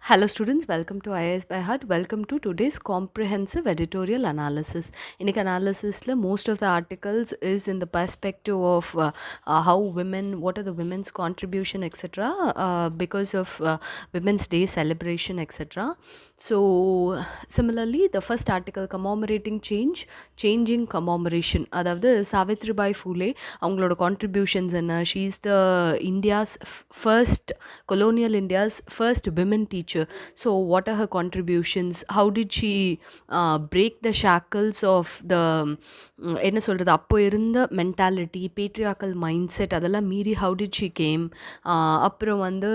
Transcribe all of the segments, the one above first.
Hello students, welcome to IAS by Heart. Welcome to today's comprehensive editorial analysis. In analysis, most of the articles is in the perspective of how women, what are the women's contribution, etc. Because of Women's Day celebration, etc. So similarly, the first article commemorating change, changing commemoration. அதாவது சாவித்ரிபாய் ஃபூலே அவங்களோட contributions என்ன, she is the India's first colonial India's first women teacher. So, what are her contributions? How did she break the shackles of the என்ன சொல்கிறது அப்போ இருந்த mentality patriarchal mind set அதெல்லாம் மீறி how did she came. அப்புறம் வந்து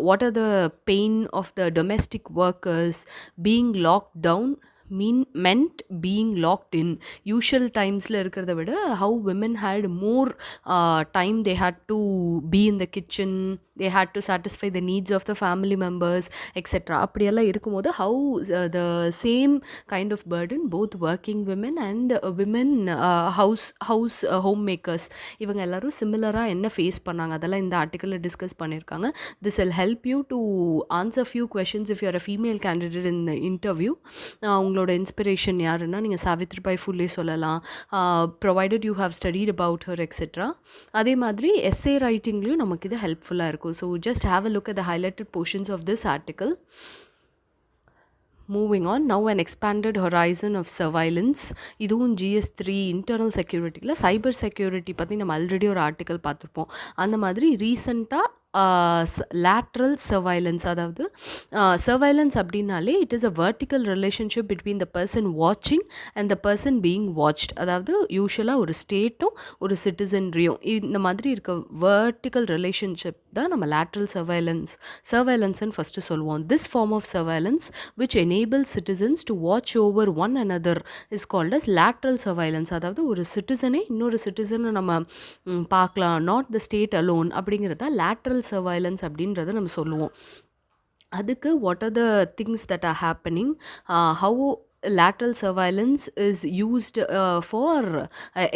what are the pain of the domestic workers being lock down meant being locked in. Usual timesல இருக்கிறத விட how women had more time, they had to be in the kitchen, they had to satisfy the needs of the family members, etc. அப்படியெல்லாம் இருக்கும்போது how the same kind of burden both working women and women house homemakers இவங்க எல்லாரும் சிமிலராக என்ன face பண்ணாங்க அதெல்லாம் இந்த ஆர்டிக்கலில் discuss பண்ணியிருக்காங்க. This will help you to answer few questions if you are a female candidate in the interview. உங்களோட inspiration யாருன்னா நீங்கள் சாவித்ரிபாய் ஃபுல்லே சொல்லலாம், provided you have studied about her etcetera. அதே மாதிரி எஸ்ஏ ரைட்டிங்லேயும் நமக்கு இது ஹெல்ப்ஃபுல்லாக இருக்கும். So just have a look at the highlighted portions of this article. Moving on, now an expanded horizon of surveillance. இதுவும் GS3 இன்டர்னல் செக்யூரிட்டியில் சைபர் செக்யூரிட்டி பற்றி நம்ம ஆல்ரெடி ஒரு ஆர்டிக்கல் பார்த்துருப்போம். அந்த மாதிரி ரீசண்டாக லேட்ரல் சர்வைலன்ஸ், அதாவது சர்வைலன்ஸ் அப்படின்னாலே it is a vertical relationship between the person வாட்சிங் and the person being watched. அதாவது யூஸ்வலாக ஒரு ஸ்டேட்டும் ஒரு சிட்டிசன்ரியும் இந்த மாதிரி இருக்க வெர்டிக்கல் ரிலேஷன்ஷிப் தான் நம்ம லேட்ரல் சர்வைலன்ஸ்ன்னு ஃபஸ்ட்டு சொல்லுவோம். This form of surveillance which enable citizens to watch over one another is called as lateral surveillance. அதாவது ஒரு சிட்டிசனே இன்னொரு சிட்டிசனை நம்ம பார்க்கலாம், நாட் த ஸ்டேட் அலோன் அப்படிங்கிறத லேட்ரல் சர்வைலன்ஸ் அப்படின்றத நம்ம சொல்லுவோம். அதுக்கு what are the things that are happening, how lateral surveillance is used for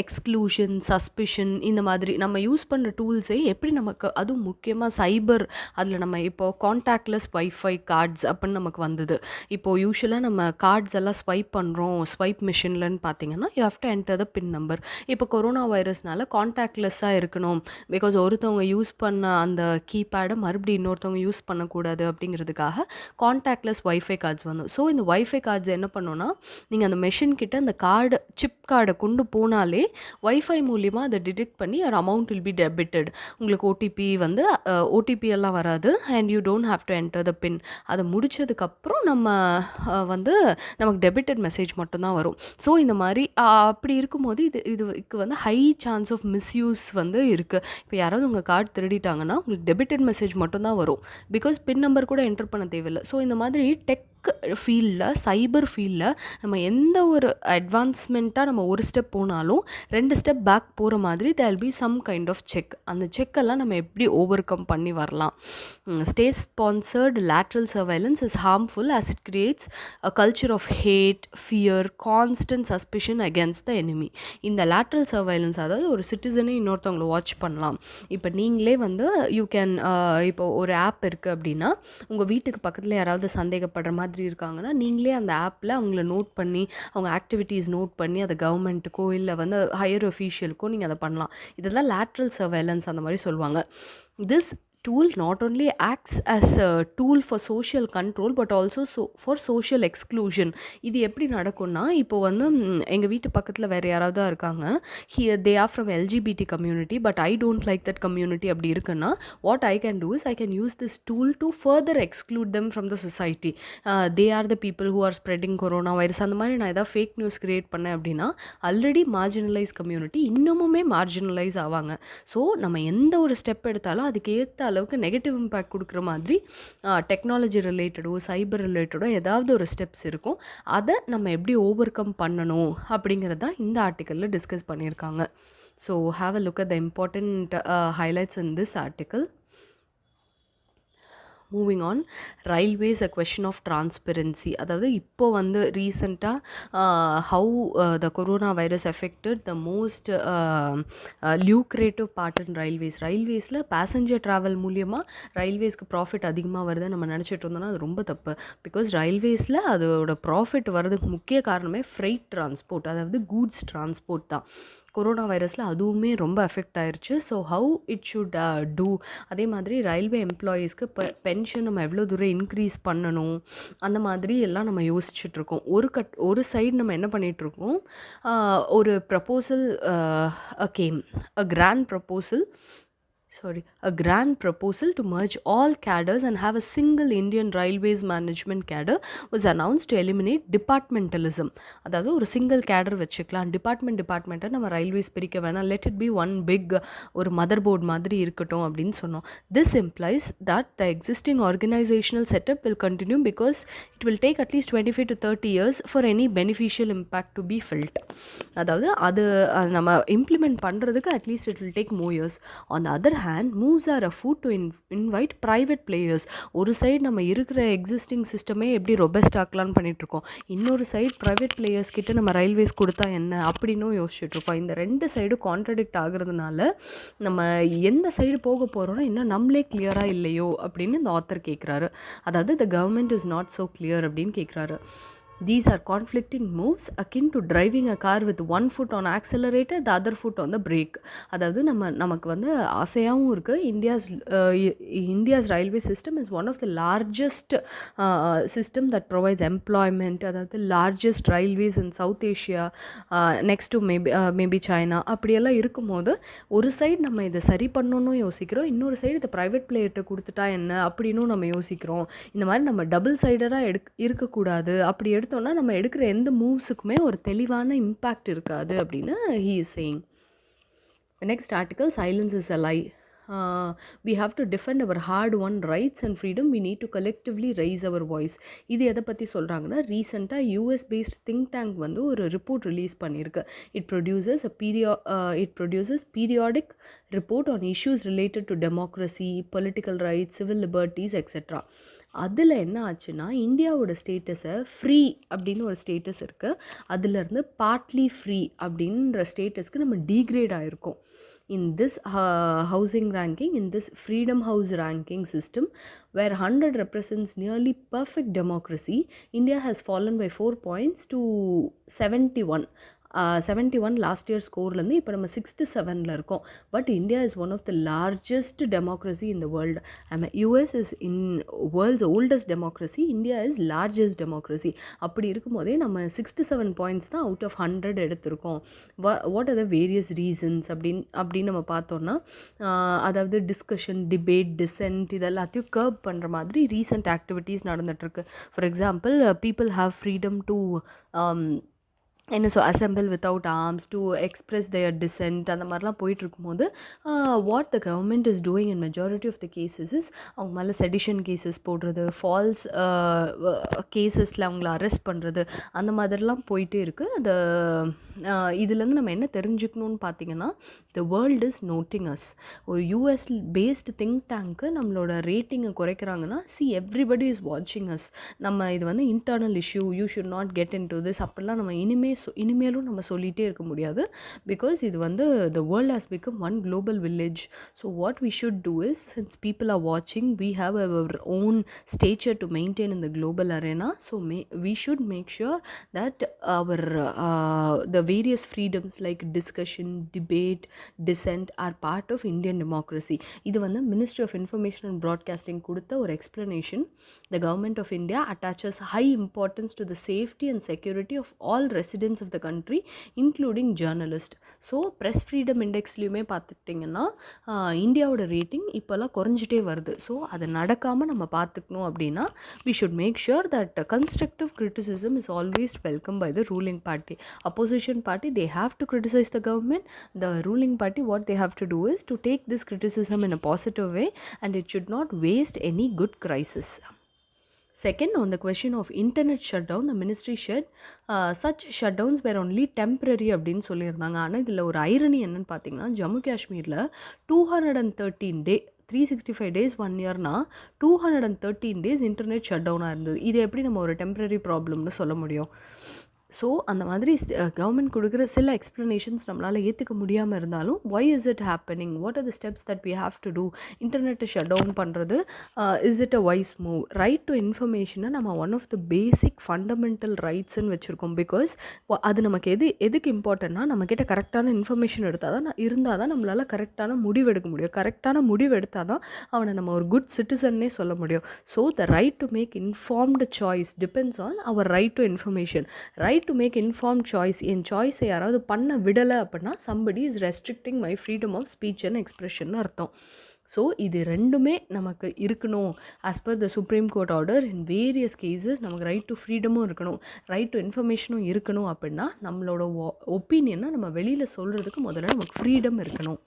exclusion, suspicion. இந்த மாதிரி நம்ம யூஸ் பண்ணுற டூல்ஸே எப்படி நமக்கு, அதுவும் முக்கியமாக சைபர், அதில் நம்ம இப்போது கான்டாக்ட்லெஸ் வைஃபை கார்ட்ஸ் அப்படின்னு நமக்கு வந்தது. இப்போது யூஸ்வலாக நம்ம கார்ட்ஸ் எல்லாம் ஸ்வைப் பண்ணுறோம், ஸ்வைப் மிஷின்லன்னு பார்த்தீங்கன்னா you have to enter the pin number. இப்போ கொரோனா வைரஸ்னால கான்டாக்ட்லெஸ்ஸாக இருக்கணும், பிகாஸ் ஒருத்தவங்க யூஸ் பண்ண அந்த கீபேடை மறுபடியும் இன்னொருத்தவங்க யூஸ் பண்ணக்கூடாது அப்படிங்கிறதுக்காக கான்டாக்ட்லெஸ் வைஃபை கார்ட்ஸ் வந்தோம். ஸோ இந்த வைஃபை கார்ட்ஸ் என்ன பண்ணோன்னா, நீங்கள் அந்த மெஷின் கிட்ட அந்த கார்டு சிப் கார்டை கொண்டு போனாலே வைஃபை மூலிமா அதை டிடெக்ட் பண்ணி ஒரு அமௌண்ட் வில் பி டெபிட்டட். உங்களுக்கு ஓடிபி வந்து ஓடிபி எல்லாம் வராது and you don't have to enter the pin. அதை முடித்ததுக்கப்புறம் நம்ம வந்து நமக்கு டெபிட்டட் மெசேஜ் மட்டும்தான் வரும். ஸோ இந்த மாதிரி அப்படி இருக்கும்போது இதுக்கு வந்து ஹை சான்ஸ் ஆஃப் மிஸ்யூஸ் வந்து இருக்குது. இப்போ யாராவது உங்கள் கார்டு திருடிட்டாங்கன்னா உங்களுக்கு டெபிட்டட் மெசேஜ் மட்டும்தான் வரும், பிகாஸ் பின் நம்பர் கூட என்டர் பண்ண தேவையில்லை. ஸோ இந்த மாதிரி டெக் ஃபீல்டில், சைபர் ஃபீல்டில் நம்ம எந்த ஒரு அட்வான்ஸ்மெண்ட்டாக நம்ம ஒரு ஸ்டெப் போனாலும் 2 ஸ்டெப் பேக் போகிற மாதிரி there will be some kind of check. அந்த செக்கெல்லாம் நம்ம எப்படி ஓவர் கம் பண்ணி வரலாம். State sponsored lateral surveillance is harmful as it creates a culture of hate, fear, constant suspicion against the enemy. இந்த லேட்ரல் சர்வைலன்ஸ், அதாவது ஒரு சிட்டிசனே இன்னொருத்தவங்களை வாட்ச் பண்ணலாம். இப்போ நீங்களே வந்து யூ கேன், இப்போ ஒரு ஆப் இருக்குது அப்படின்னா உங்கள் வீட்டுக்கு பக்கத்தில் யாராவது சந்தேகப்படுற மாதிரி இருக்காங்கன்னா நீங்களே அந்த ஆப்பில் அவங்கள நோட் பண்ணி, அவங்க ஆக்டிவிட்டீஸ் நோட் பண்ணி அதை கவர்மெண்ட்டுக்கோ இல்லை வந்து ஹையர் அஃபீஷியலுக்கோ நீங்கள் அதை பண்ணலாம். இதெல்லாம் லேட்ரல் சர்வைலன்ஸ் அந்த மாதிரி சொல்லுவாங்க. This tool not only acts as a tool for social control but also for social exclusion. இது எப்படி நடக்கும்னா, இப்போ வந்து எங்கள் வீட்டு பக்கத்தில் வேறு யாராவது தான் இருக்காங்க, they are from LGBT community but I don't like that community அப்படி இருக்குன்னா what I can do is I can use this tool to further exclude them from the society. They are the people who are spreading corona virus. அந்த மாதிரி நான் ஏதாவது fake news create பண்ணேன் அப்படின்னா already marginalise community இன்னமுமே marginalise ஆவாங்க. So நம்ம எந்த ஒரு ஸ்டெப் எடுத்தாலும் அதுக்கு ஏற்ற அளவுக்கு நெகட்டிவ் இம்பேக்ட் கொடுக்குற மாதிரி டெக்னாலஜி ரிலேட்டடோ சைபர் ரிலேட்டடோ ஏதாவது ஒரு ஸ்டெப்ஸ் இருக்கும். அதை நம்ம எப்படி ஓவர் கம் பண்ணணும் அப்படிங்கிறது தான் இந்த ஆர்டிக்கலில் டிஸ்கஸ் பண்ணியிருக்காங்க. So have a look at the important highlights in this article. Moving on, railways a question of transparency. அதாவது இப்போ வந்து ரீசெண்டாக how the corona virus affected the most lucrative part in ரயில்வேஸில் பேசஞ்சர் ட்ராவல் மூலியமாக ரயில்வேஸ்க்கு profit அதிகமாக வருதுன்னு நம்ம நினச்சிட்டு இருந்தோம்னா அது ரொம்ப தப்பு. பிகாஸ் ரயில்வேஸில் அதோட ப்ராஃபிட் வர்றதுக்கு முக்கிய காரணமே ஃப்ரைட் டிரான்ஸ்போர்ட், அதாவது கூட்ஸ் டிரான்ஸ்போர்ட் தான். கொரோனா வைரஸில் அதுவுமே ரொம்ப எஃபெக்ட் ஆயிடுச்சு. So how it should do, அதே மாதிரி ரயில்வே எம்ப்ளாயீஸ்க்கு பென்ஷன் நம்ம எவ்வளோ தூரம் இன்க்ரீஸ் பண்ணணும், அந்த மாதிரி எல்லாம் நம்ம யோசிச்சுட்ருக்கோம். ஒரு சைடு நம்ம என்ன பண்ணிகிட்ருக்கோம், ஒரு proposal game, a grand proposal to merge all cadres and have a single Indian Railways management cadre was announced to eliminate departmentalism. அதாவது ஒரு சிங்கிள் கேடர் வச்சுக்கலாம், டிபார்ட்மெண்ட்டை நம்ம ரயில்வேஸ் பிரிக்க வேணாம், let it be one big ஒரு மதர் போர்ட் மாதிரி இருக்கட்டும் அப்படின்னு சொன்னோம். This implies that the existing organizational setup will continue because it will take at least 25 to 30 years for any beneficial impact to be felt. அதாவது அது நம்ம implement பண்ணுறதுக்கு at least it will take more years. On the other hand, moves are afoot to invite private players. ஒரு side நம்ம இருக்கிற existing சிஸ்டமே எப்படி robust ஆக்கலான்னு பண்ணிகிட்ருக்கோம், இன்னொரு சைடு ப்ரைவேட் பிளேயர்ஸ் கிட்ட நம்ம ரயில்வேஸ் கொடுத்தா என்ன அப்படின்னும் யோசிச்சுட்ருக்கோம். இந்த ரெண்டு சைடு கான்ட்ரடிக்ட் ஆகுறதுனால நம்ம எந்த சைடு போக போகிறோன்னா இன்னும் நம்மளே கிளியராக இல்லையோ அப்படின்னு இந்த ஆத்தர் கேட்குறாரு. அதாவது த government is not so clear அப்படின்னு கேட்குறாரு. These are conflicting moves akin to driving a car with one foot on accelerator, the other foot on the brake. அதாவது நமக்கு வந்து ஆசையாகவும் இருக்குது. India's railway system is one of the largest system that provides employment, அதாவது largest railways in South Asia, next to maybe China. அப்படியெல்லாம் இருக்கும்போது ஒரு side நம்ம இதை சரி பண்ணணும்னு யோசிக்கிறோம், இன்னொரு சைடு இதை ப்ரைவேட் பிளேயர்கிட்ட கொடுத்துட்டா என்ன அப்படின்னும் நம்ம யோசிக்கிறோம். இந்த மாதிரி நம்ம டபுள் சைடராக இருக்கக்கூடாது. அப்படி எடுத்தோம்னா நம்ம எடுக்கிற எந்த மூவ்ஸுக்குமே ஒரு தெளிவான இம்பேக்ட் இருக்காது அப்படின்னு he is saying. The next article, silence is a lie. We have to defend our hard-won rights and freedom. We need to collectively raise our voice. இது எதை பற்றி சொல்கிறாங்கன்னா, ரீசெண்டாக யூஎஸ் பேஸ்ட் திங்க் டேங்க் வந்து ஒரு report release பண்ணியிருக்கு. It produces periodic report on issues related to democracy, political rights, civil liberties etcetera. அதில் என்ன ஆச்சுன்னா, இந்தியாவோட ஸ்டேட்டஸை ஃப்ரீ அப்படின்னு ஒரு ஸ்டேட்டஸ் இருக்குது, அதுலேருந்து பார்ட்லி ஃப்ரீ அப்படின்ற ஸ்டேட்டஸ்க்கு நம்ம degrade ஆகிருக்கோம். In this housing ranking, in this Freedom House ranking system, where 100 represents nearly perfect democracy, India has fallen by 4 points to 71. 71 last year ஸ்கோர்லேருந்து இப்போ நம்ம 67 இருக்கோம். But India is one of the largest democracy in the world. US is in world's oldest democracy, India is largest democracy. அப்படி இருக்கும்போதே நம்ம 67 points தான் out of 100 எடுத்திருக்கோம். What are the various reasons அப்படின்னு நம்ம பார்த்தோன்னா, அதாவது டிஸ்கஷன், டிபேட், டிசென்ட் இதெல்லாத்தையும் கர்ப் பண்ணுற மாதிரி ரீசெண்ட் ஆக்டிவிட்டீஸ் நடந்துகிட்ருக்கு. For example, people have freedom to assemble without arms, to express their dissent, அந்த மாதிரிலாம் போயிட்டுருக்கும்போது what the government is doing in majority of the cases is அவங்க மேலே செடிஷன் கேசஸ் போடுறது, ஃபால்ஸ் கேசஸில் அவங்கள அரெஸ்ட் பண்ணுறது, அந்த மாதிரிலாம் போயிட்டே இருக்குது. அது இதுலேருந்து நம்ம என்ன தெரிஞ்சுக்கணுன்னு பார்த்தீங்கன்னா, the world is noting us. ஒரு யூஎஸ் பேஸ்டு திங்க் டேங்க்கு நம்மளோட ரேட்டிங்கை குறைக்கிறாங்கன்னா, எவ்ரிபடி இஸ் வாட்சிங் அஸ். நம்ம இது வந்து internal issue, you should not get into this அப்படிலாம் நம்ம இனிமேலும் நம்ம சொல்லிகிட்டே இருக்க முடியாது. பிகாஸ் இது வந்து the world has become one global village. So what we should do is, since people are வாட்சிங், we have our own stature to maintain in the global arena. So we should make sure that our the various freedoms like discussion, debate, dissent are part of Indian democracy. இது வந்து Ministry of Information and Broadcasting கொடுத்த ஒரு explanation. The government of India attaches high importance to the safety and security of all residents of the country, including journalists. So press freedom இண்டெக்ஸ்லையுமே பார்த்துக்கிட்டிங்கன்னா இந்தியாவோட rating இப்போல்லாம் குறைஞ்சிட்டே வருது. ஸோ அது நடக்காமல் நம்ம பார்த்துக்கணும் அப்படின்னா, we should make sure that constructive criticism is always welcome by the ruling party. Opposition party, they have to criticize the government. The ruling party, what they have to do is to take this criticism in a positive way, and it should not waste any good crisis. Second, on the question of internet shutdown, the ministry said such shutdowns were only temporary அப்படின்னு சொல்லியிருந்தாங்க. ஆனால் இதில் ஒரு irony என்னன்னு பார்த்தீங்கன்னா, ஜம்மு காஷ்மீரில் 213 365 days 1 இயர்னா 213 days internet shut டவுனாக இருந்தது. இது எப்படி நம்ம ஒரு டெம்பரரி ப்ராப்ளம்னு சொல்ல முடியும்? ஸோ அந்த மாதிரி கவர்மெண்ட் கொடுக்குற சில எக்ஸ்ப்ளனேஷன்ஸ் நம்மளால் ஏற்றுக்க முடியாமல் இருந்தாலும் why is it happening, what are the steps that we have to do, இன்டர்நெட்டை ஷட் டவுன் பண்ணுறது is it a wise move? Right to இன்ஃபர்மேஷனை நம்ம one of the basic fundamental ரைட்ஸ்ன்னு வச்சுருக்கோம். பிகாஸ் அது நமக்கு எதுக்கு இம்பார்ட்டன்னா, நம்மக்கிட்ட கரெக்டான இன்ஃபர்மேஷன் இருந்தால் தான் நம்மளால் கரெக்டான முடிவு எடுக்க முடியும். கரெக்டான முடிவு எடுத்தால் தான் அவனை நம்ம ஒரு குட் சிட்டிசன்னே சொல்ல முடியும். So the right to make informed choice depends on our right to information. Right to make inform choice, என் சாய்ஸை யாராவது பண்ண விடலை அப்படின்னா somebody is restricting my freedom of speech and expression அர்த்தம். ஸோ இது ரெண்டுமே நமக்கு இருக்கணும். As per the supreme court order in various cases நமக்கு ரைட் டு ஃப்ரீடமும் இருக்கணும், ரைட் டு இன்ஃபர்மேஷனும் இருக்கணும். அப்படின்னா நம்மளோட ஒப்பீனியனை நம்ம வெளியில் சொல்கிறதுக்கு முதல்ல நமக்கு ஃப்ரீடம் இருக்கணும்.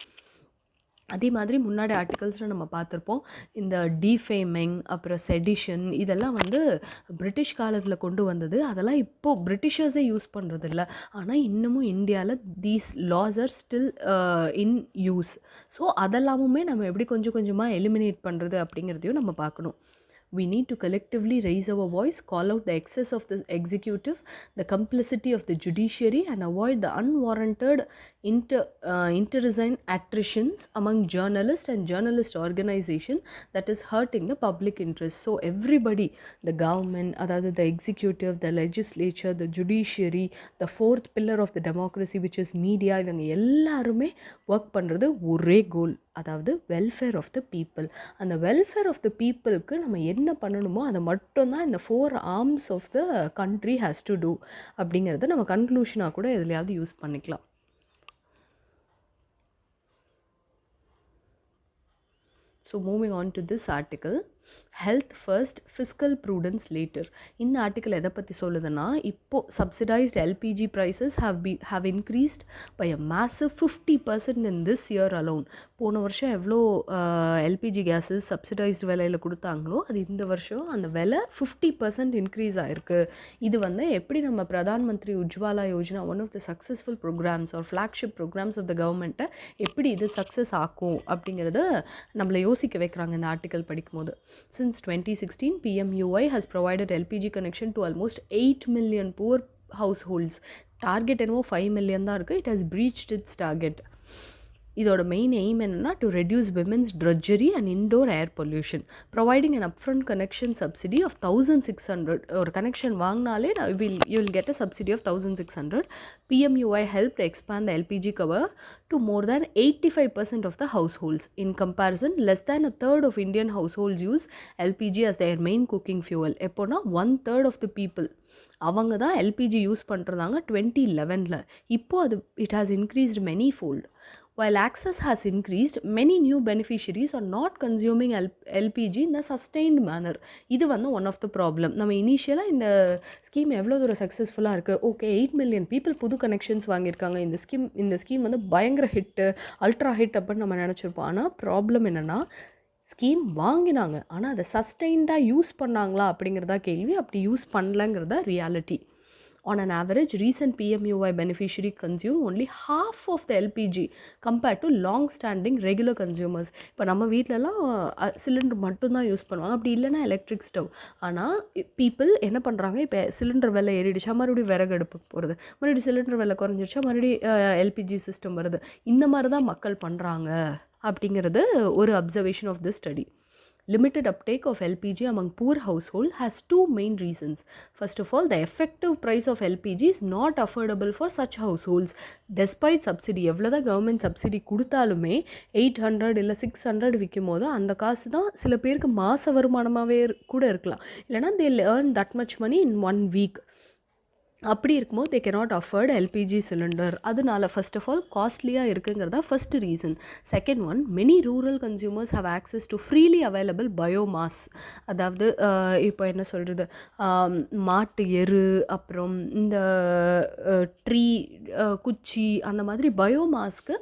அதே மாதிரி முன்னாடி ஆர்டிகல்ஸில் நம்ம பார்த்துருப்போம், இந்த டீஃபேமிங் அப்புறம் செடிஷன் இதெல்லாம் பிரிட்டிஷ் காலத்தில் கொண்டு வந்தது. அதெல்லாம் இப்போது பிரிட்டிஷர்ஸே யூஸ் பண்ணுறது இல்லை. ஆனால் இன்னமும் இந்தியாவில் these laws are still in use. So அதெல்லாமுமே நம்ம எப்படி கொஞ்சம் கொஞ்சமாக எலிமினேட் பண்ணுறது அப்படிங்கிறதையும் நம்ம பார்க்கணும். We need to collectively raise our voice, call out the excess of the executive, the complicity of the judiciary, and avoid the unwarranted internecine attritions among journalists and journalist organization that is hurting the public interest. So everybody, the government, the executive, the legislature, the judiciary, the fourth pillar of the democracy which is media, இவங்க எல்லாருமே work பண்ணுறது ஒரே goal, அதாவது welfare of the people. அந்த welfare of the பீப்புளுக்கு நம்ம என்ன பண்ணணுமோ அதை மட்டும்தான் இந்த 4 arms of the country has to do அப்படிங்கிறத நம்ம கன்க்ளூஷனாக கூட எதுலையாவது யூஸ் பண்ணிக்கலாம். So moving on to this article, health first, fiscal prudence later. இந்த ஆர்டிக்கல் எதை பற்றி சொல்லுதுன்னா, இப்போது subsidized LPG prices have increased by a massive 50% in this year alone. போன வருஷம் எவ்வளோ எல்பிஜி கேஸஸ் சப்சிடைஸ்டு விலையில் கொடுத்தாங்களோ அது இந்த வருஷம் அந்த விலை 50% இன்க்ரீஸ் ஆகிருக்கு. இது எப்படி நம்ம Pradhan Mantri Ujjwala Yojana, one of the successful programmes or flagship programmes of the கவர்மெண்ட்டை எப்படி இது சக்ஸஸ் ஆக்கும் அப்படிங்கிறத நம்மளை யோசிக்க வைக்கிறாங்க இந்த ஆர்டிக்கல் படிக்கும்போது. Since 2016, PMUY has provided LPG connection to almost 8 million poor households. Target என்னவோ 5 million தான் இருக்குது. It has breached its target. இதோட மெயின் எய்ம் என்னென்னா to reduce women's drudgery and indoor air pollution. Providing an upfront connection subsidy of 1,600. ஒரு connection வாங்கினாலே you will get a subsidy of 1,600. PMUY helped expand the LPG cover to more than 85% of the households. In comparison, less than a third of Indian households use LPG as their main cooking fuel. எப்போனா 1/3 of the people அவங்க தான் LPG use பண்ணுறதாங்க 2011. இப்போது அது it has increased many fold. While access has increased, many new beneficiaries are not consuming LPG in a sustained manner. இது one of the problem. நம்ம இனிஷியலாக இந்த scheme எவ்வளோ தூரம் சக்ஸஸ்ஃபுல்லாக இருக்குது, ஓகே 8 million people புது கனெக்ஷன்ஸ் வாங்கியிருக்காங்க, இந்த ஸ்கீம் பயங்கர ஹிட்டு, அல்ட்ரா ஹிட் அப்படின்னு நம்ம நினச்சிருப்போம். ஆனால் ப்ராப்ளம் என்னென்னா, ஸ்கீம் வாங்கினாங்க ஆனால் அதை சஸ்டெயின்டாக யூஸ் பண்ணாங்களா அப்படிங்கிறதா கேள்வி. அப்படி யூஸ் பண்ணலங்கிறதா ரியாலிட்டி. On an average, recent PMUY beneficiary consume only half of the LPG compared to long-standing regular consumers. இப்போ நம்ம வீட்டிலலாம் சிலிண்டர் மட்டும்தான் யூஸ் பண்ணுவாங்க, அப்படி இல்லைன்னா எலக்ட்ரிக் ஸ்டவ். ஆனால் பீப்புள் என்ன பண்ணுறாங்க, இப்போ சிலிண்டர் விலை ஏறிடுச்சா மறுபடியும் விறகு அடுப்பு போகிறது, மறுபடியும் சிலிண்டர் விலை குறைஞ்சிடுச்சா மறுபடியும் எல்பிஜி சிஸ்டம் வருது. இந்த மாதிரி தான் மக்கள் பண்ணுறாங்க அப்படிங்கிறது ஒரு observation of the study. Limited uptake of LPG among poor households has two main reasons. First of all, the effective price of LPG is not affordable for such households. Despite subsidy, எவ்வளோதான் government subsidy கொடுத்தாலுமே 800 இல்லை 600 விற்கும் போது அந்த காசு தான் சில பேருக்கு மாத வருமானமாகவே கூட இருக்கலாம். இல்லைனா they earn that much money in 1 week. அப்படி இருக்கும்போது they cannot afford LPG cylinder. அதனால ஃபர்ஸ்ட் ஆஃப் ஆல் காஸ்ட்லியாக இருக்குங்கிறதா first reason. Second one, many rural consumers have access to freely available biomass. அதாவது இப்போ என்ன சொல்கிறது, மாட்டு எரு, அப்புறம் இந்த ட்ரீ குச்சி, அந்த மாதிரி பயோமாஸ்க்கு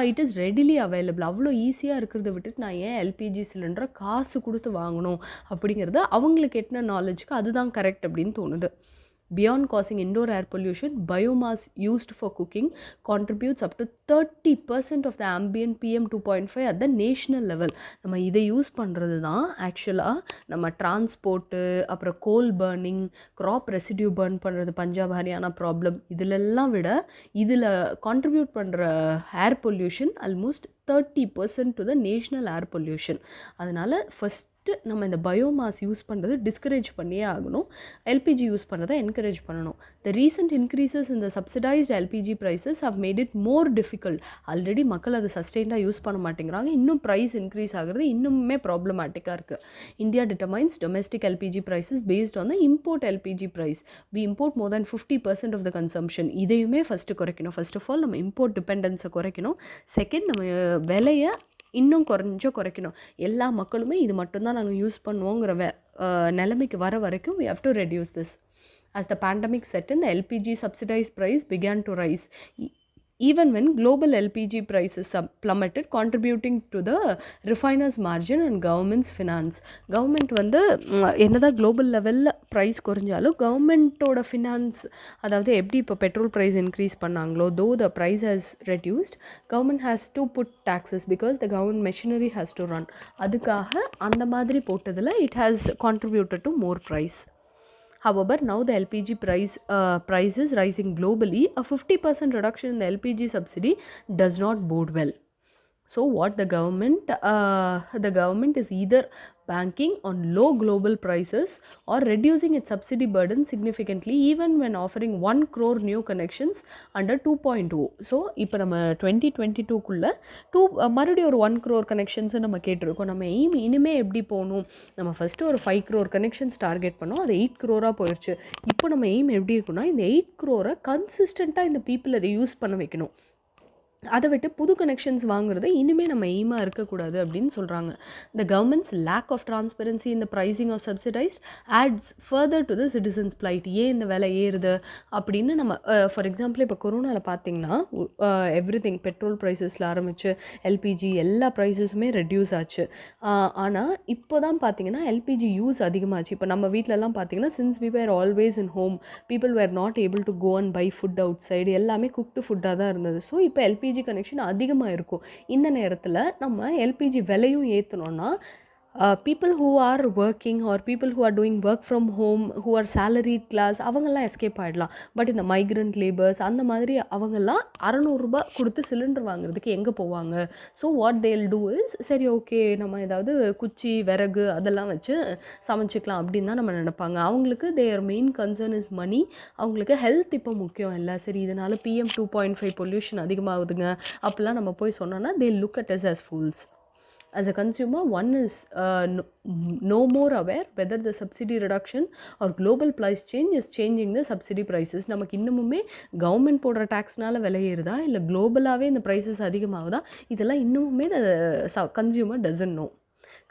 இட் இஸ் ரெடிலி அவைலபிள். அவ்வளோ ஈஸியாக இருக்கிறத விட்டுட்டு நான் ஏன் எல்பிஜி சிலிண்டரை காசு கொடுத்து வாங்கணும் அப்படிங்கிறது அவங்களுக்கு எட்டின நாலேஜுக்கு அதுதான் கரெக்ட் அப்படின்னு தோணுது. Beyond causing indoor air pollution, biomass used for cooking contributes up to 30% of the ambient PM 2.5 at the national level. நம்ம இதை யூஸ் பண்ணுறது தான் ஆக்சுவலாக நம்ம டிரான்ஸ்போர்ட்டு, அப்புறம் கோல் பர்னிங், க்ராப் ரெசிடியூ பர்ன் பண்ணுறது, பஞ்சாப் ஹரியானா ப்ராப்ளம், இதிலெல்லாம் விட இதில் கான்ட்ரிபியூட் பண்ணுற air pollution almost 30% to the national air pollution. அதனால் ஃபஸ்ட்டு நம்ம இந்த பயோமாஸ் யூஸ் பண்ணுறது டிஸ்கரேஜ் பண்ணியே ஆகணும். எல்பிஜி யூஸ் பண்ணுறதை என்கரேஜ் பண்ணணும். த ரீசன்ட் இன்க்ரீசஸ் இந்த subsidised LPG prices have made it more difficult. Already மக்கள் அதை சஸ்டெயின்டாக யூஸ் பண்ண மாட்டேங்கிறாங்க. இன்னும் ப்ரைஸ் இன்க்ரீஸ் ஆகிறது இன்னுமே ப்ராப்ளமேட்டிக்காக இருக்குது. India determines domestic LPG prices based on the import LPG price. We import more than 50% of the consumption. இதையுமே ஃபஸ்ட்டு குறைக்கணும். ஃபர்ஸ்ட் ஆஃப் ஆல் நம்ம இம்போர்ட் டிபெண்டன்ஸை குறைக்கணும். செகண்ட், நம்ம விலையை இன்னும் கொஞ்சம் குறைக்கணும். எல்லா மக்களுமே இது மட்டும்தான் நாங்கள் யூஸ் பண்ணுவோங்கிற நிலைமைக்கு வர வரைக்கும் we have to reduce this. As the pandemic set in, the LPG subsidized price began to rise. Even when global LPG prices plummeted, contributing to the refiners margin and government's finance. Government வந்து என்னதான் global லெவலில் price குறைஞ்சாலும் கவர்மெண்ட்டோட finance, அதாவது எப்படி இப்போ petrol price increase பண்ணாங்களோ, though the price has reduced, government has to put taxes because the government machinery has to run. அதுக்காக அந்த மாதிரி போட்டதில் it has contributed to more price. However, now the LPG price is rising globally. A 50% reduction in the LPG subsidy does not bode well. So what the government is either banking on low global prices or reducing its subsidy burden significantly, even when offering 1 crore new connections under 2.0. So இப்போ நம்ம 2022 மறுபடியும் ஒரு 1 crore connections நம்ம கேட்டிருக்கோம். நம்ம இனிமே எப்படி போகணும்? நம்ம ஃபஸ்ட்டு ஒரு 5 crore connections டார்கெட் பண்ணோம். அது 8 crore போயிடுச்சு. இப்போ நம்ம எய்ம் எப்படி இருக்குன்னா, இந்த 8 crore கன்சிஸ்டண்ட்டாக இந்த பீப்புள் அதை யூஸ் பண்ண வைக்கணும். அதை விட்டு புது கனெக்ஷன்ஸ் வாங்குறது இனிமேல் நம்ம எய்மாக இருக்கக்கூடாது அப்படின்னு சொல்கிறாங்க. The government's lack of transparency இந்த pricing of subsidised adds further to the citizens plight. ஏன் இந்த விலை ஏறுது அப்படின்னு நம்ம ஃபார் எக்ஸாம்பிள் இப்போ கொரோனாவில் பார்த்தீங்கன்னா எவ்ரி திங் பெட்ரோல் ப்ரைஸஸில் ஆரம்பித்து எல்பிஜி எல்லா ப்ரைஸஸுமே ரெடியூஸ் ஆச்சு. ஆனால் இப்போ தான் பார்த்தீங்கன்னா எல்பிஜி யூஸ் அதிகமாச்சு. இப்போ நம்ம வீட்டிலலாம் பார்த்தீங்கன்னா since we were always in home, people were not able to go and buy food outside, எல்லாமே குக்டு ஃபுட்டாக தான் இருந்தது. ஸோ இப்போ எல்பிஜி கனெக்ஷன் அதிகமாக இருக்கும். இந்த நேரத்தில் நம்ம எல்பிஜி விலையும் ஏற்றணும்னா people who are working or people who are doing work from home, who are salaried class, அவங்கெல்லாம் எஸ்கேப் ஆகிடலாம். பட் இந்த மைக்ரண்ட் லேபர்ஸ் அந்த மாதிரி அவங்கெல்லாம் 600 ரூபாய் கொடுத்து சிலிண்டர் வாங்குறதுக்கு எங்கே போவாங்க? ஸோ வாட் தேல் டூ இஸ், சரி ஓகே நம்ம ஏதாவது குச்சி விறகு அதெல்லாம் வச்சு சமைச்சிக்கலாம் அப்படின்னு தான் நம்ம நினைப்பாங்க. அவங்களுக்கு தேர் மெயின் கன்சர்ன் இஸ் மணி. அவங்களுக்கு ஹெல்த் இப்போ முக்கியம் இல்லை. சரி இதனால் PM 2.5 பொல்யூஷன் அதிகமாகுதுங்க அப்படிலாம் நம்ம போய் சொன்னோன்னா they look at us as fools. As a consumer, one is no more aware whether the subsidy reduction or global price change is changing the subsidy prices. நமக்கு இன்னுமுமே கவர்மெண்ட் போடுற டேக்ஸ்னால விலை ஏறுதா இல்லை குளோபலாகவே இந்த ப்ரைஸஸ் அதிகமாகுதா, இதெல்லாம் இன்னுமுமே consumer doesn't know.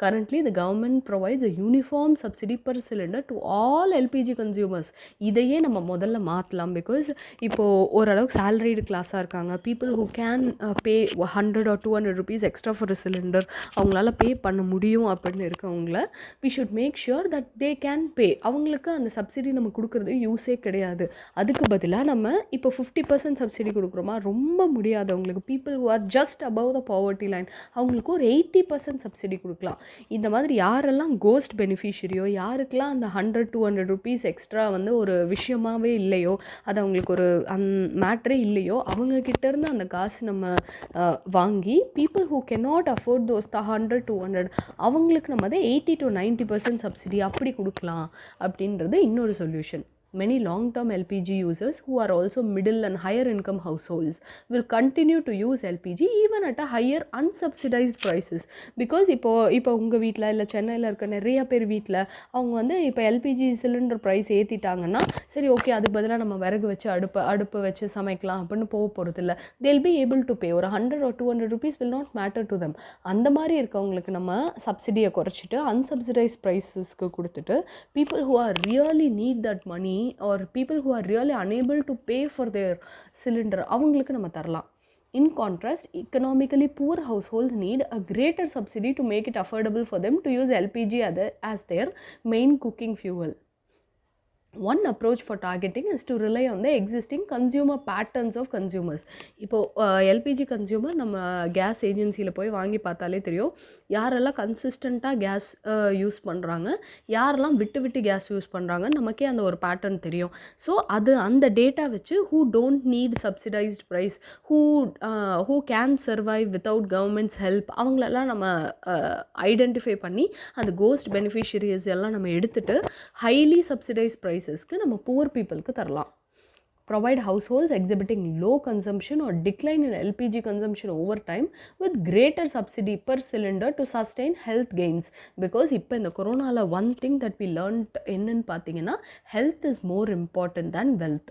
Currently, the government provides a uniform subsidy per cylinder to all LPG consumers. இதையே நம்ம முதல்ல மாற்றலாம். பிகாஸ் இப்போது ஓரளவுக்கு சேலரிடு கிளாஸாக இருக்காங்க, people who can pay 100 or 200 rupees extra for a cylinder, அவங்களால பே பண்ண முடியும் அப்படின்னு இருக்கவங்கள we should make sure that they can pay. அவங்களுக்கு அந்த சப்சிடி நம்ம கொடுக்குறது யூஸே கிடையாது. அதுக்கு பதிலாக நம்ம இப்போ 50% சப்சிடி கொடுக்குறோமா, ரொம்ப முடியாதவங்களுக்கு people who are just above the poverty line அவங்களுக்கு ஒரு 80% சப்சிடி கொடுக்கலாம். இந்த மாதிரி யாரெல்லாம் கோஸ்ட் பெனிஃபிஷரியோ, யாருக்கெல்லாம் அந்த 100-200 rupees எக்ஸ்ட்ரா வந்து ஒரு விஷயமாகவே இல்லையோ, அது அவங்களுக்கு ஒரு மேட்ரே இல்லையோ, அவங்கக்கிட்டேருந்து அந்த காசு நம்ம வாங்கி people who cannot afford those 100-200 அவங்களுக்கு நம்ம அதை 80-90% சப்சிடி அப்படி கொடுக்கலாம் அப்படின்றது இன்னொரு solution. Many long-term LPG users who are also middle and higher income households will continue to use LPG even at a higher unsubsidized prices. Because இப்போ உங்கள் வீட்டில் இல்லை சென்னையில் இருக்க நிறைய பேர் வீட்டில் அவங்க வந்து இப்போ எல்பிஜி சிலிண்டர் ப்ரைஸ் ஏற்றிட்டாங்கன்னா சரி ஓகே அதுக்கு பதிலாக நம்ம விறகு வச்சு அடுப்பு வச்சு சமைக்கலாம் அப்படின்னு போக போகிறது இல்லை. they'll be able to pay. ஒரு 100 or 200 rupees will not matter to them. அந்த மாதிரி இருக்கவங்களுக்கு நம்ம சப்சிடியை குறைச்சிட்டு unsubsidized ப்ரைஸஸ்க்கு கொடுத்துட்டு people who are really need that money or people who are really unable to pay for their cylinder அவங்களுக்கு நம்ம தரலாம். In contrast, economically poor households need a greater subsidy to make it affordable for them to use LPG as their main cooking fuel. One approach for targeting is to rely on the existing consumer patterns of consumers. இப்போ LPG consumer நம்ம case ஏஜென்சியில் போய் வாங்கி பார்த்தாலே தெரியும் யாரெல்லாம் கன்சிஸ்டண்ட்டாக case use பண்ணுறாங்க, யாரெல்லாம் விட்டு விட்டு கேஸ் யூஸ் பண்ணுறாங்க, நமக்கே அந்த ஒரு பேட்டர்ன் தெரியும். ஸோ அது அந்த டேட்டா வச்சு who don't need subsidised price, who can survive without government's help, அவங்களெல்லாம் நம்ம ஐடென்டிஃபை பண்ணி அந்த கோஸ்ட் பெனிஃபிஷியரிஸ் எல்லாம் நம்ம எடுத்துகிட்டு ஹைலி சப்சிடைஸ் ப்ரைஸஸ்க்கு நம்ம புவர் பீப்புளுக்கு தரலாம். Provide households exhibiting low consumption or decline in LPG consumption over time with greater subsidy per cylinder to sustain health gains. Because இப்போ இந்த கொரோனாவில் one thing that we learned என்னன்னு பார்த்தீங்கன்னா, health is more important than wealth.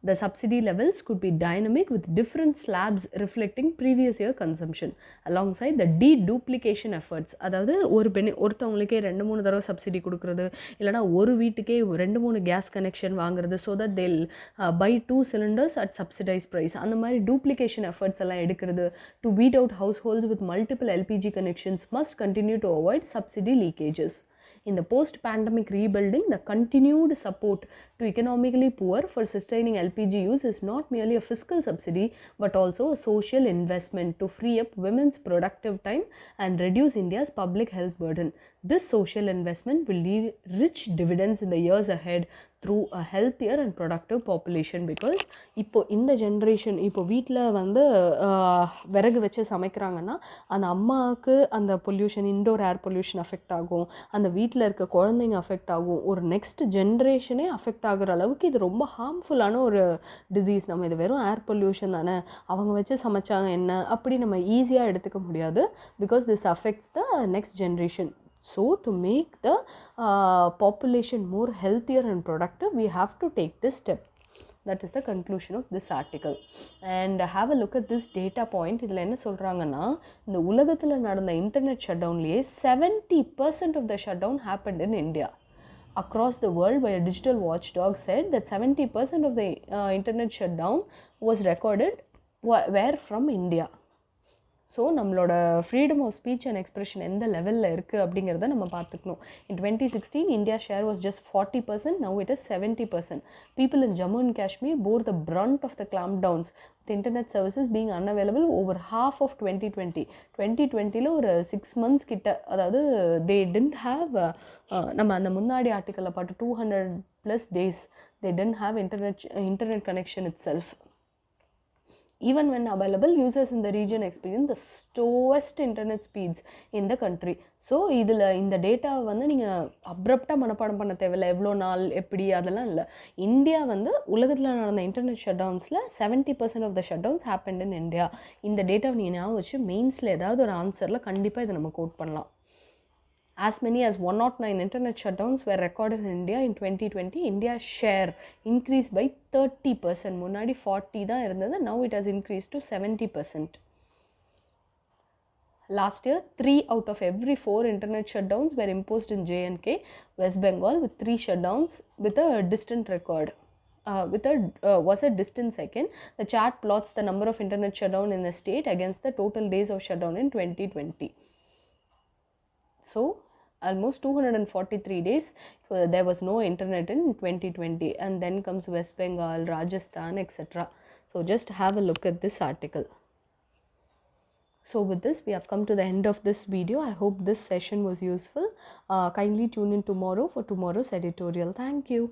The subsidy levels could be dynamic with different slabs reflecting previous year consumption alongside the deduplication efforts. அதாவது ஒருத்தவங்களுக்கே 2-3 தடவை subsidy கொடுக்குறது, இல்லைனா ஒரு வீட்டுக்கே 2-3 கேஸ் கனெக்ஷன் வாங்குறது, so that they'll buy 2 cylinders at subsidized price. அந்த மாதிரி duplication efforts எல்லாம் எடுக்கிறது. To weed out households with multiple LPG connections must continue to avoid subsidy leakages. In the post-pandemic rebuilding, the continued support to economically poor for sustaining LPG use is not merely a fiscal subsidy but also a social investment to free up women's productive time and reduce India's public health burden. This social investment will lead rich dividends in the years ahead through a healthier and productive population. Because இப்போ இந்த generation இப்போ வீட்டில் வந்து விறகு வச்சு சமைக்கிறாங்கன்னா அந்த அம்மாவுக்கு அந்த pollution, indoor air pollution affect ஆகும், அந்த வீட்டில் இருக்க குழந்தைங்க அஃபெக்ட் ஆகும், ஒரு நெக்ஸ்ட் ஜென்ரேஷனே அஃபெக்ட் ஆகுற அளவுக்கு இது ரொம்ப ஹார்ம்ஃபுல்லான ஒரு டிசீஸ். நம்ம இது வெறும் ஏர் பொல்யூஷன் தானே, அவங்க வச்சு சமைச்சாங்க என்ன அப்படி நம்ம ஈஸியாக எடுத்துக்க முடியாது. Because this affects the next generation. So to make the population more healthier and productive, we have to take this step. That is the conclusion of this article. And have a look at this data point. இதில் என்ன சொல்கிறாங்கன்னா, இந்த உலகத்தில் நடந்த internet ஷட்டவுன்லேயே 70% of the shutdown happened in India. Across the world, by a digital watchdog said that 70% of the internet shutdown was recorded were from India. So நம்மளோட freedom of speech and expression எந்த லெவலில் இருக்குது அப்படிங்கிறத நம்ம பார்த்துக்கணும். In 2016, India's share was just 40%, now it is 70%. People in Jammu and Kashmir bore the brunt of the clampdowns, with internet services being unavailable over half of 2020. 2020ல ஒரு 6 months கிட்ட, அதாவது they didn't have நம்ம அந்த முன்னாடி ஆர்டிக்கலில் பார்த்து 200+ days they didn't have internet connection itself. Even when available, users in the region experience the slowest internet speeds in the country. So இதில் இந்த டேட்டாவை வந்து நீங்கள் அப்ரப்டாக மனப்பாடம் பண்ண தேவையில்லை, எவ்வளோ நாள் எப்படி அதெல்லாம் இல்லை. இந்தியா வந்து உலகத்தில் நடந்த இன்டர்நெட் ஷட்டவுன்ஸில் 70% of the shutdowns happened in India. இந்த டேட்டாவை நீங்கள் ஞாபகம் வச்சு மெயின்ஸில் ஏதாவது ஒரு ஆன்சரில் கண்டிப்பாக இதை நம்ம கோட் பண்ணலாம். As many as 109 internet shutdowns were recorded in India in 2020. India's share increased by 30%. முன்னாடி 40 தான் இருந்தது, now it has increased to 70%. Last year, 3 out of every 4 internet shutdowns were imposed in J&K, West Bengal, with 3 shutdowns with a distant record. Was a distant second. The chart plots the number of internet shutdown in the state against the total days of shutdown in 2020. So almost 243 days there was no internet in 2020, and then comes West Bengal, Rajasthan, etc. So just have a look at this article. So with this, we have come to the end of this video. I hope this session was useful. Kindly tune in tomorrow for tomorrow's editorial. Thank you.